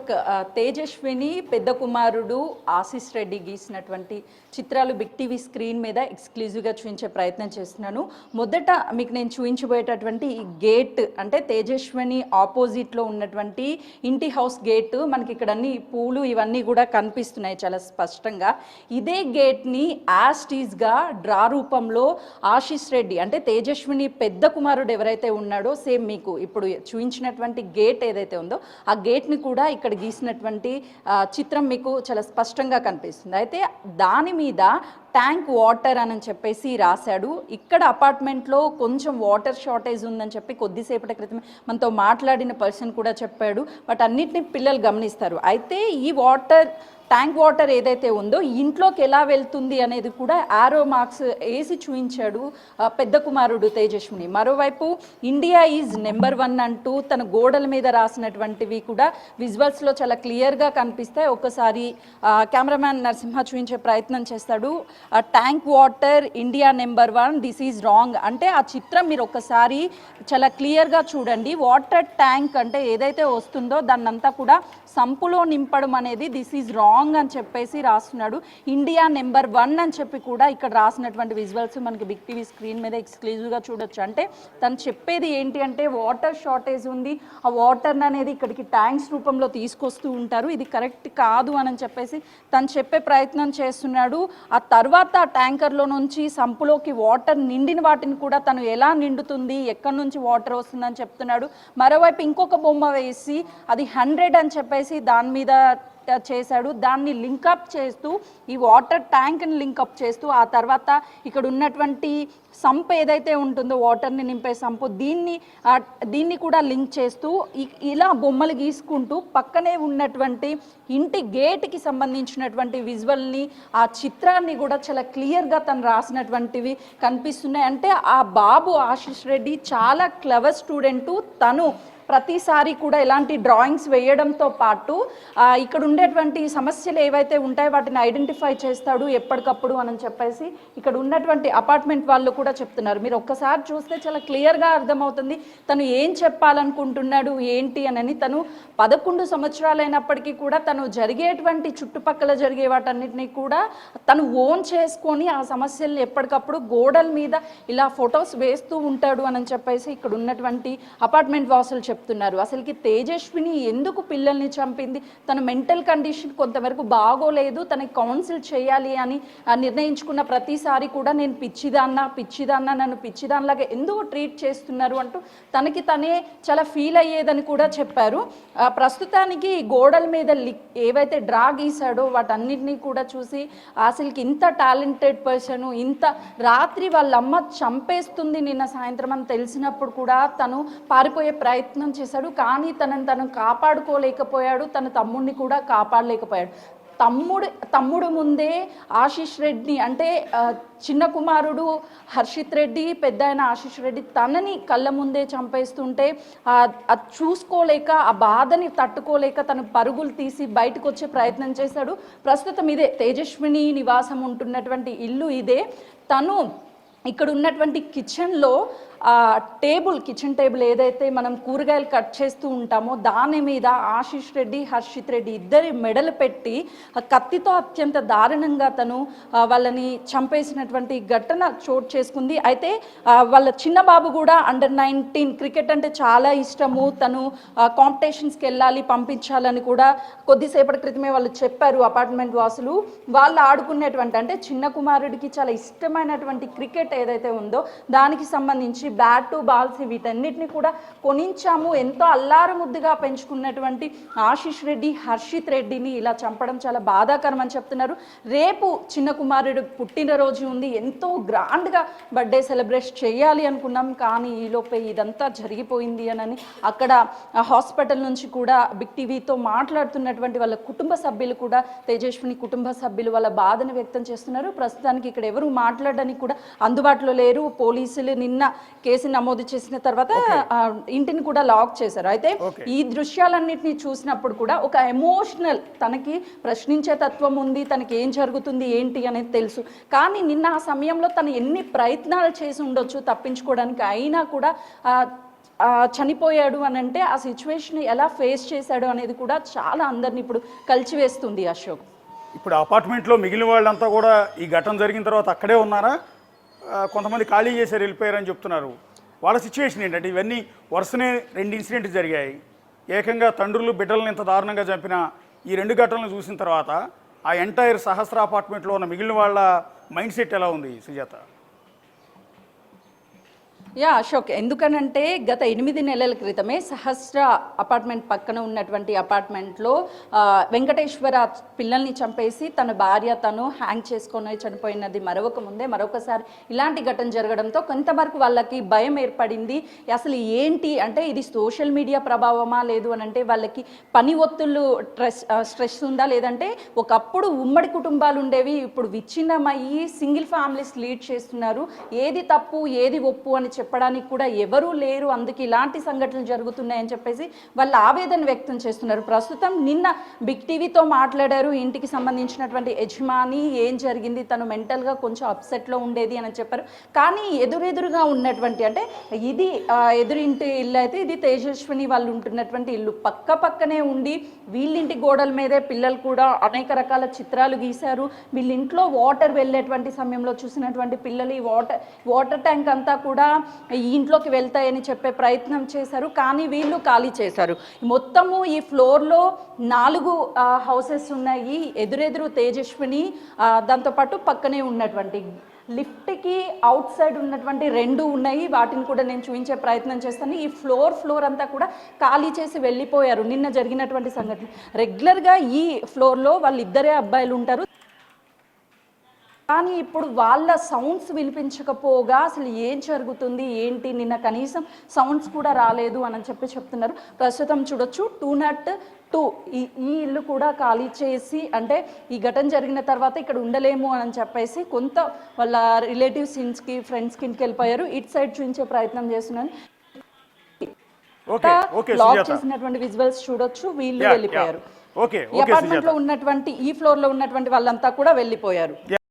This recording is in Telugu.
లుక్ తేజస్విని పెద్ద కుమారుడు ఆశీష్ రెడ్డి గీసినటువంటి చిత్రాలు బిగ్ టీవీ స్క్రీన్ మీద ఎక్స్క్లూజివ్గా చూపించే ప్రయత్నం చేస్తున్నాను. మొదట మీకు నేను చూపించబోయేటటువంటి ఈ గేట్ అంటే తేజస్విని ఆపోజిట్లో ఉన్నటువంటి ఇంటి హౌస్ గేట్. మనకి ఇక్కడ అన్ని పూలు ఇవన్నీ కూడా కనిపిస్తున్నాయి చాలా స్పష్టంగా. ఇదే గేట్ని యాస్టీస్గా డ్రా రూపంలో ఆశీష్ రెడ్డి అంటే తేజస్విని పెద్ద కుమారుడు ఎవరైతే ఉన్నాడో సేమ్ మీకు ఇప్పుడు చూపించినటువంటి గేట్ ఏదైతే ఉందో ఆ గేట్ని కూడా ఇక్కడ గీసినటువంటి చిత్రం మీకు చాలా స్పష్టంగా కనిపిస్తుంది. అయితే దాని మీద ట్యాంక్ వాటర్ అని చెప్పేసి రాశాడు. ఇక్కడ అపార్ట్మెంట్లో కొంచెం వాటర్ షార్టేజ్ ఉందని చెప్పి కొద్దిసేపటి క్రితం మనతో మాట్లాడిన పర్సన్ కూడా చెప్పాడు. బట్ అన్నిటిని పిల్లలు గమనిస్తారు. అయితే ఈ ట్యాంక్ వాటర్ ఏదైతే ఉందో ఇంట్లోకి ఎలా వెళ్తుంది అనేది కూడా ఆరో మార్క్స్ వేసి చూపించాడు పెద్ద కుమారుడు తేజస్విని. మరోవైపు ఇండియా ఈజ్ నెంబర్ 1 అంటూ తన గోడల మీద రాసినటువంటివి కూడా విజువల్స్లో చాలా క్లియర్గా కనిపిస్తాయి. ఒకసారి కెమెరామ్యాన్ నరసింహ చూపించే ప్రయత్నం చేస్తాడు. Tank water India number 1 this is wrong అంటే ఆ చిత్రం మీరు ఒకసారి చాలా క్లియర్గా చూడండి. వాటర్ ట్యాంక్ అంటే ఏదైతే వస్తుందో దాన్నంతా కూడా సంపులో నింపడం అనేది దిస్ ఈజ్ రాంగ్ అని చెప్పేసి రాస్తున్నాడు. ఇండియా నెంబర్ 1 అని చెప్పి కూడా ఇక్కడ రాసినటువంటి విజువల్స్ మనకి బిగ్ టీవీ స్క్రీన్ మీద ఎక్స్క్లూజివ్గా చూడొచ్చు. అంటే తను చెప్పేది ఏంటి అంటే వాటర్ షార్టేజ్ ఉంది, ఆ వాటర్ అనేది ఇక్కడికి ట్యాంక్స్ రూపంలో తీసుకొస్తూ ఉంటారు, ఇది కరెక్ట్ కాదు అని చెప్పేసి తను చెప్పే ప్రయత్నం చేస్తున్నాడు. ఆ తర్వాత ట్యాంకర్లో నుంచి సంపులోకి వాటర్ నిండిన వాటిని కూడా తను ఎలా నిండుతుంది, ఎక్కడి నుంచి వాటర్ వస్తుందని చెప్తున్నాడు. మరోవైపు ఇంకొక బొమ్మ వేసి అది 100 అని చెప్పేసి దాని మీద చేశాడు. దాన్ని లింకప్ చేస్తూ ఈ వాటర్ ట్యాంక్ని లింకప్ చేస్తూ ఆ తర్వాత ఇక్కడ ఉన్నటువంటి సంప్ ఏదైతే ఉంటుందో వాటర్ని నింపే సంపు దీన్ని కూడా లింక్ చేస్తూ ఇలా బొమ్మలు గీసుకుంటూ పక్కనే ఉన్నటువంటి ఇంటి గేట్కి సంబంధించినటువంటి విజువల్ని ఆ చిత్రాన్ని కూడా చాలా క్లియర్గా తను రాసినటువంటివి కనిపిస్తున్నాయి. అంటే ఆ బాబు ఆశీష్ రెడ్డి చాలా క్లవర్ స్టూడెంటు. తను ప్రతిసారి కూడా ఇలాంటి డ్రాయింగ్స్ వేయడంతో పాటు ఇక్కడ ఉండేటువంటి సమస్యలు ఏవైతే ఉంటాయో వాటిని ఐడెంటిఫై చేస్తాడు ఎప్పటికప్పుడు అని చెప్పేసి ఇక్కడ ఉన్నటువంటి అపార్ట్మెంట్ వాళ్ళు కూడా చెప్తున్నారు. మీరు ఒక్కసారి చూస్తే చాలా క్లియర్గా అర్థమవుతుంది తను ఏం చెప్పాలనుకుంటున్నాడు ఏంటి అని. తను 11 సంవత్సరాలైనప్పటికీ కూడా తను జరిగేటువంటి చుట్టుపక్కల జరిగే వాటన్నిటినీ కూడా తను ఓన్ చేసుకొని ఆ సమస్యల్ని ఎప్పటికప్పుడు గోడల మీద ఇలా ఫొటోస్ వేస్తూ ఉంటాడు అని చెప్పేసి ఇక్కడ ఉన్నటువంటి అపార్ట్మెంట్ వాసులు చెప్తున్నారు. అసలుకి తేజస్విని ఎందుకు పిల్లల్ని చంపింది, తన మెంటల్ కండిషన్ కొంతవరకు బాగోలేదు, తనకి కౌన్సిల్ చేయాలి అని నిర్ణయించుకున్న ప్రతిసారి కూడా నేను పిచ్చిదాన్నా నన్ను పిచ్చిదానిలాగా ఎందుకు ట్రీట్ చేస్తున్నారు అంటూ తనకి తనే చాలా ఫీల్ అయ్యేదని కూడా చెప్పారు. ప్రస్తుతానికి గోడల మీద ఏవైతే డ్రా గీశాడో వాటన్నిటినీ కూడా చూసి అసలుకి ఇంత టాలెంటెడ్ పర్సన్ ఇంత రాత్రి వాళ్ళమ్మ చంపేస్తుంది నిన్న సాయంత్రం అని తెలిసినప్పుడు కూడా తను పారిపోయే ప్రయత్నం చేశాడు. కానీ తను కాపాడుకోలేకపోయాడు, తన తమ్ముడిని కూడా కాపాడలేకపోయాడు. తమ్ముడు ముందే ఆశీష్ రెడ్డి అంటే చిన్న కుమారుడు హర్షిత్ రెడ్డి, పెద్ద అయిన ఆశీష్ రెడ్డి తనని కళ్ళ ముందే చంపేస్తుంటే అది చూసుకోలేక ఆ బాధని తట్టుకోలేక తను పరుగులు తీసి బయటకు వచ్చే ప్రయత్నం చేశాడు. ప్రస్తుతం ఇదే తేజస్విని నివాసం ఉంటున్నటువంటి ఇల్లు ఇదే. తను ఇక్కడ ఉన్నటువంటి కిచెన్లో కిచెన్ టేబుల్ ఏదైతే మనం కూరగాయలు కట్ చేస్తూ ఉంటామో దాని మీద ఆశీష్ రెడ్డి హర్షిత్ రెడ్డి ఇద్దరి మెడలు పెట్టి కత్తితో అత్యంత దారుణంగా తను వాళ్ళని చంపేసినటువంటి ఘటన చోటు చేసుకుంది. అయితే వాళ్ళ చిన్న బాబు కూడా అండర్-19 క్రికెట్ అంటే చాలా ఇష్టము, తను కాంపిటీషన్స్కి వెళ్ళాలి పంపించాలని కూడా కొద్దిసేపటి క్రితమే వాళ్ళు చెప్పారు అపార్ట్మెంట్ వాసులు. వాళ్ళు ఆడుకునేటువంటి అంటే చిన్న కుమారుడికి చాలా ఇష్టమైనటువంటి క్రికెట్ ఏదైతే ఉందో దానికి సంబంధించి బ్యాట్ బాల్స్ వీటన్నిటిని కూడా కొనించాము. ఎంతో అల్లారు ముద్దుగా పెంచుకున్నటువంటి ఆశీష్ రెడ్డి హర్షిత్ రెడ్డిని ఇలా చంపడం చాలా బాధాకరం అని చెప్తున్నారు. రేపు చిన్న కుమారుడు పుట్టినరోజు ఉంది, ఎంతో గ్రాండ్గా బర్త్డే సెలబ్రేట్ చేయాలి అనుకున్నాం, కానీ ఈలోపే ఇదంతా జరిగిపోయింది అని అక్కడ హాస్పిటల్ నుంచి కూడా బిగ్ టీవీతో మాట్లాడుతున్నటువంటి వాళ్ళ కుటుంబ సభ్యులు కూడా తేజస్విని కుటుంబ సభ్యులు వాళ్ళ బాధను వ్యక్తం చేస్తున్నారు. ప్రస్తుతానికి ఇక్కడ ఎవరు మాట్లాడడానికి కూడా అందుబాటులో లేరు. పోలీసులు నిన్న కేసు నమోదు చేసిన తర్వాత ఇంటిని కూడా లాక్ చేశారు. అయితే ఈ దృశ్యాలన్నింటినీ చూసినప్పుడు కూడా ఒక ఎమోషనల్ తనకి ప్రశ్నించే తత్వం ఉంది, తనకి ఏం జరుగుతుంది ఏంటి అనేది తెలుసు. కానీ నిన్న ఆ సమయంలో తను ఎన్ని ప్రయత్నాలు చేసి ఉండొచ్చు తప్పించుకోవడానికి, అయినా కూడా చనిపోయాడు అని అంటే ఆ సిచ్యువేషన్ ఎలా ఫేస్ చేశాడు అనేది కూడా చాలా అందరిని ఇప్పుడు కలిచివేస్తుంది అశోక్. ఇప్పుడు అపార్ట్మెంట్లో మిగిలిన వాళ్ళంతా కూడా ఈ ఘటన జరిగిన తర్వాత అక్కడే ఉన్నారా? కొంతమంది ఖాళీ చేశారు, వెళ్ళిపోయారని చెప్తున్నారు. వాళ్ళ సిచ్యువేషన్ ఏంటంటే ఇవన్నీ వరుసనే 2 ఇన్సిడెంట్లు జరిగాయి. ఏకంగా తండ్రులు బిడ్డలను ఇంత దారుణంగా చంపిన ఈ 2 ఘటనలు చూసిన తర్వాత ఆ ఎంటైర్ సహస్ర అపార్ట్మెంట్లో ఉన్న మిగిలిన వాళ్ళ మైండ్ సెట్ ఎలా ఉంది సుజాత? అశోక్, ఎందుకనంటే గత 8 నెలల క్రితమే సహస్ర అపార్ట్మెంట్ పక్కన ఉన్నటువంటి అపార్ట్మెంట్లో వెంకటేశ్వర పిల్లల్ని చంపేసి తన భార్య తను హ్యాంగ్ చేసుకొని చనిపోయినది మరొకసారి ఇలాంటి ఘటన జరగడంతో కొంతవరకు వాళ్ళకి భయం ఏర్పడింది. అసలు ఏంటి అంటే ఇది సోషల్ మీడియా ప్రభావమా, లేదు అని అంటే వాళ్ళకి పని ఒత్తులు స్ట్రెస్ ఉందా, లేదంటే ఒకప్పుడు ఉమ్మడి కుటుంబాలు ఉండేవి, ఇప్పుడు విచ్ఛిన్నమయ్యి సింగిల్ ఫ్యామిలీస్ లీడ్ చేస్తున్నారు, ఏది తప్పు ఏది ఒప్పు అని చెప్పడానికి కూడా ఎవరూ లేరు, అందుకే ఇలాంటి సంఘటనలు జరుగుతున్నాయని చెప్పేసి వాళ్ళు ఆవేదన వ్యక్తం చేస్తున్నారు. ప్రస్తుతం నిన్న బిగ్ టీవీతో మాట్లాడారు ఇంటికి సంబంధించినటువంటి యజమాని. ఏం జరిగింది, తను మెంటల్గా కొంచెం అప్సెట్లో ఉండేది అని చెప్పారు. కానీ ఎదురెదురుగా ఉన్నటువంటి అంటే ఇది ఎదురింటి ఇల్లు అయితే ఇది తేజస్విని వాళ్ళు ఉంటున్నటువంటి ఇల్లు, పక్క పక్కనే ఉండి వీళ్ళింటి గోడల మీదే పిల్లలు కూడా అనేక రకాల చిత్రాలు గీశారు. వీళ్ళింట్లో వాటర్ వెళ్ళేటువంటి సమయంలో చూసినటువంటి పిల్లలు ఈ వాటర్ ట్యాంక్ అంతా కూడా ఈ ఇంట్లోకి వెళ్తాయని చెప్పే ప్రయత్నం చేశారు, కానీ వీళ్ళు ఖాళీ చేశారు. మొత్తము ఈ ఫ్లోర్లో 4 హౌసెస్ ఉన్నాయి. ఎదురెదురు తేజస్విని, దాంతోపాటు పక్కనే ఉన్నటువంటి లిఫ్ట్కి అవుట్ సైడ్ ఉన్నటువంటి 2 ఉన్నాయి. వాటిని కూడా నేను చూపించే ప్రయత్నం చేస్తాను. ఈ ఫ్లోర్ అంతా కూడా ఖాళీ చేసి వెళ్ళిపోయారు నిన్న జరిగినటువంటి సంఘటన. రెగ్యులర్గా ఈ ఫ్లోర్లో వాళ్ళిద్దరే అబ్బాయిలు ఉంటారు, కానీ ఇప్పుడు వాళ్ళ సౌండ్స్ వినిపించకపోగా అసలు ఏం జరుగుతుంది ఏంటి, నిన్న కనీసం సౌండ్స్ కూడా రాలేదు అని చెప్పి చెప్తున్నారు. ప్రస్తుతం చూడొచ్చు 202 ఈ ఇల్లు కూడా ఖాళీ చేసి, అంటే ఈ ఘటన జరిగిన తర్వాత ఇక్కడ ఉండలేము అని చెప్పేసి కొంత వాళ్ళ రిలేటివ్స్ ఇంటికి ఫ్రెండ్స్కి ఇంటికి వెళ్ళిపోయారు. ఇటు సైడ్ చూపించే ప్రయత్నం చేస్తున్నాను. లాక్ చేసినటువంటి విజువల్స్ చూడొచ్చు, వీళ్ళు వెళ్ళిపోయారు. ఈ అపార్ట్మెంట్ లో ఉన్నటువంటి ఈ ఫ్లోర్ లో ఉన్నటువంటి వాళ్ళంతా కూడా వెళ్ళిపోయారు.